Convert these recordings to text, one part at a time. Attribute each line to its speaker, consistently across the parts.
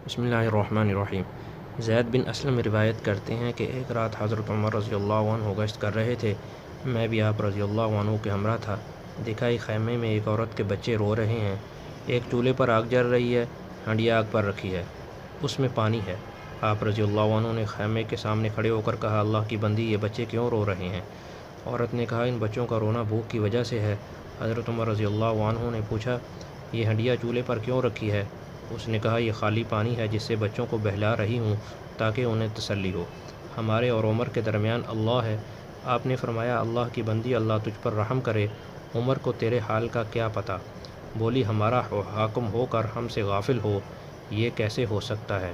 Speaker 1: بسم اللہ الرحمن الرحیم۔ زید بن اسلم روایت کرتے ہیں کہ ایک رات حضرت عمر رضی اللہ عنہ گشت کر رہے تھے، میں بھی آپ رضی اللہ عنہ کے ہمراہ تھا۔ دیکھا ایک خیمے میں ایک عورت کے بچے رو رہے ہیں، ایک چولہے پر آگ جل رہی ہے، ہنڈیا آگ پر رکھی ہے، اس میں پانی ہے۔ آپ رضی اللہ عنہ نے خیمے کے سامنے کھڑے ہو کر کہا، اللہ کی بندی، یہ بچے کیوں رو رہے ہیں؟ عورت نے کہا، ان بچوں کا رونا بھوک کی وجہ سے ہے۔ حضرت عمر رضی اللہ عنہ نے پوچھا، یہ ہنڈیا چولہے پر کیوں رکھی ہے؟ اس نے کہا، یہ خالی پانی ہے جس سے بچوں کو بہلا رہی ہوں تاکہ انہیں تسلی ہو۔ ہمارے اور عمر کے درمیان اللہ ہے۔ آپ نے فرمایا، اللہ کی بندی، اللہ تجھ پر رحم کرے، عمر کو تیرے حال کا کیا پتہ؟ بولی، ہمارا حاکم ہو کر ہم سے غافل ہو، یہ کیسے ہو سکتا ہے؟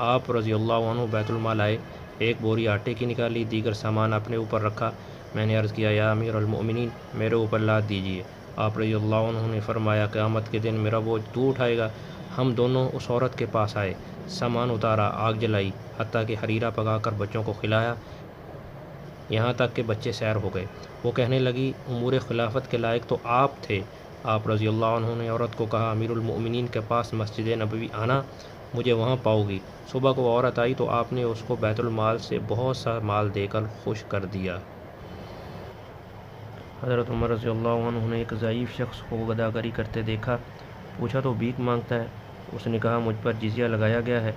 Speaker 1: آپ رضی اللہ عنہ بیت المال آئے، ایک بوری آٹے کی نکالی، دیگر سامان اپنے اوپر رکھا۔ میں نے عرض کیا، یا امیر المؤمنین، میرے اوپر لاد دیجیے۔ آپ رضی اللہ عنہ نے فرمایا، قیامت کے دن میرا بوجھ تو اٹھائے گا؟ ہم دونوں اس عورت کے پاس آئے، سامان اتارا، آگ جلائی، حتیٰ کہ حریرہ پکا کر بچوں کو کھلایا، یہاں تک کہ بچے سیر ہو گئے۔ وہ کہنے لگی، امور خلافت کے لائق تو آپ تھے۔ آپ رضی اللہ عنہ نے عورت کو کہا، امیر المؤمنین کے پاس مسجد نبوی آنا، مجھے وہاں پاؤ گی۔ صبح کو عورت آئی تو آپ نے اس کو بیت المال سے بہت سا مال دے کر خوش کر دیا۔ حضرت عمر رضی اللہ عنہ نے ایک ضعیف شخص کو گداگری کرتے دیکھا، پوچھا تو بھیک مانگتا ہے؟ اس نے کہا، مجھ پر جزیہ لگایا گیا ہے،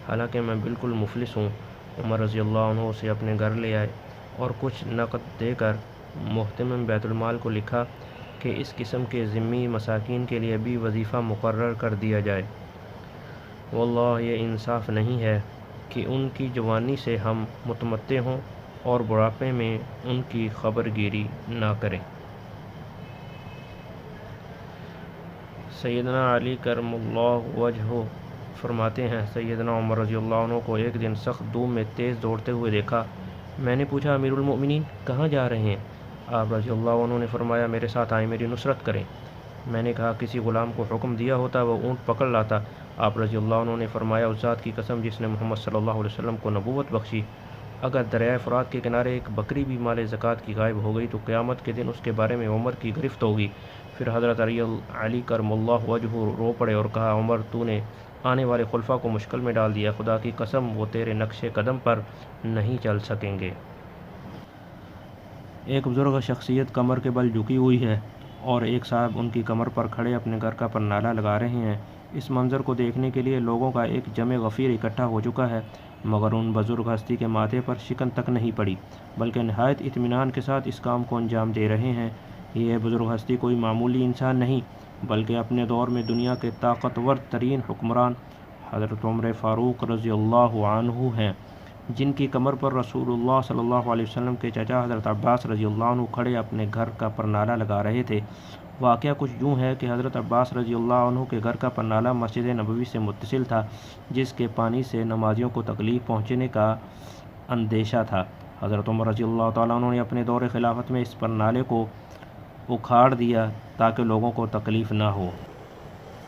Speaker 1: حالانکہ میں بالکل مفلس ہوں۔ عمر رضی اللہ عنہ اسے اپنے گھر لے آئے اور کچھ نقد دے کر محتمم بیت المال کو لکھا کہ اس قسم کے ذمی مساکین کے لیے بھی وظیفہ مقرر کر دیا جائے۔ واللہ یہ انصاف نہیں ہے کہ ان کی جوانی سے ہم متمتع ہوں اور بڑھاپے میں ان کی خبر گیری نہ کریں۔ سیدنا علی کرم اللہ وجہہ فرماتے ہیں، سیدنا عمر رضی اللہ عنہ کو ایک دن سخت دھوپ میں تیز دوڑتے ہوئے دیکھا۔ میں نے پوچھا، امیر المؤمنین کہاں جا رہے ہیں؟ آپ رضی اللہ عنہ نے فرمایا، میرے ساتھ آئیں، میری نصرت کریں۔ میں نے کہا، کسی غلام کو حکم دیا ہوتا وہ اونٹ پکڑ لاتا۔ آپ رضی اللہ عنہ نے فرمایا، اس ذات کی قسم جس نے محمد صلی اللہ علیہ وسلم کو نبوت بخشی، اگر دریائے فرات کے کنارے ایک بکری بھی مال زکوٰۃ کی غائب ہو گئی تو قیامت کے دن اس کے بارے میں عمر کی گرفت ہوگی۔ پھر حضرت علی کرم اللہ وجہہ رو پڑے اور کہا، عمر، تو نے آنے والے خلفاء کو مشکل میں ڈال دیا، خدا کی قسم وہ تیرے نقش قدم پر نہیں چل سکیں گے۔ ایک بزرگ شخصیت کمر کے بل جھکی ہوئی ہے اور ایک صاحب ان کی کمر پر کھڑے اپنے گھر کا پرنالہ لگا رہے ہیں۔ اس منظر کو دیکھنے کے لیے لوگوں کا ایک جمع غفیر اکٹھا ہو چکا ہے، مگر ان بزرگ ہستی کے ماتھے پر شکن تک نہیں پڑی، بلکہ نہایت اطمینان کے ساتھ اس کام کو انجام دے رہے ہیں۔ یہ بزرگ ہستی کوئی معمولی انسان نہیں، بلکہ اپنے دور میں دنیا کے طاقتور ترین حکمران حضرت عمر فاروق رضی اللہ عنہ ہیں، جن کی کمر پر رسول اللہ صلی اللہ علیہ وسلم کے چچا حضرت عباس رضی اللہ عنہ کھڑے اپنے گھر کا پرنالہ لگا رہے تھے۔ واقعہ کچھ یوں ہے کہ حضرت عباس رضی اللہ عنہ کے گھر کا پرنالہ مسجد نبوی سے متصل تھا، جس کے پانی سے نمازیوں کو تکلیف پہنچنے کا اندیشہ تھا۔ حضرت عمر رضی اللہ تعالیٰ عنہ نے اپنے دور خلافت میں اس پرنالے کو اکھاڑ دیا تاکہ لوگوں کو تکلیف نہ ہو۔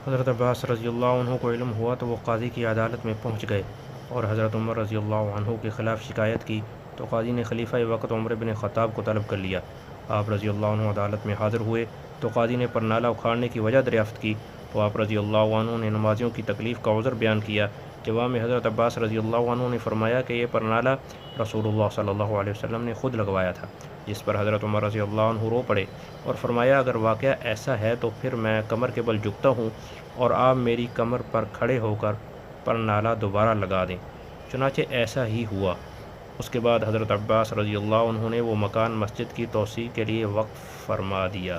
Speaker 1: حضرت عباس رضی اللہ عنہ کو علم ہوا تو وہ قاضی کی عدالت میں پہنچ گئے اور حضرت عمر رضی اللہ عنہ کے خلاف شکایت کی تو قاضی نے خلیفہ وقت عمر بن خطاب کو طلب کر لیا۔ آپ رضی اللہ عنہ عدالت میں حاضر ہوئے تو قاضی نے پرنالہ اکھاڑنے کی وجہ دریافت کی تو آپ رضی اللہ عنہ نے نمازیوں کی تکلیف کا عذر بیان کیا۔ جواب میں حضرت عباس رضی اللہ عنہ نے فرمایا کہ یہ پرنالہ رسول اللہ صلی اللہ علیہ وسلم نے خود لگوایا تھا، جس پر حضرت عمر رضی اللہ عنہ رو پڑے اور فرمایا، اگر واقعہ ایسا ہے تو پھر میں کمر کے بل جھکتا ہوں اور آپ میری کمر پر کھڑے ہو کر پرنالہ دوبارہ لگا دیں۔ چنانچہ ایسا ہی ہوا۔ اس کے بعد حضرت عباس رضی اللہ عنہ نے وہ مکان مسجد کی توسیع کے لیے وقف فرما دیا۔